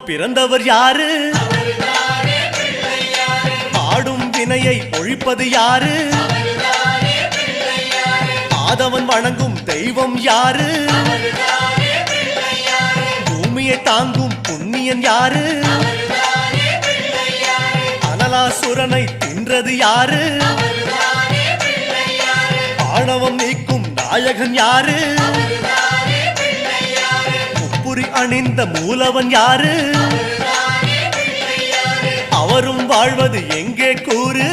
பிறந்தவர் யாரு? ஆடும் வினையை ஒழிப்பது யாரு? ஆதவன் வணங்கும் தெய்வம் யாரு? பூமியை தாங்கும் புண்ணியன் யாரு? அனலாசுரனை தின்றது யாரு? ஆணவம் நீக்கும் நாயகன் யாரு? முப்புரி அணிந்த மூலவன் யாரு? அவரும் வாழ்வது எங்கே கூறு?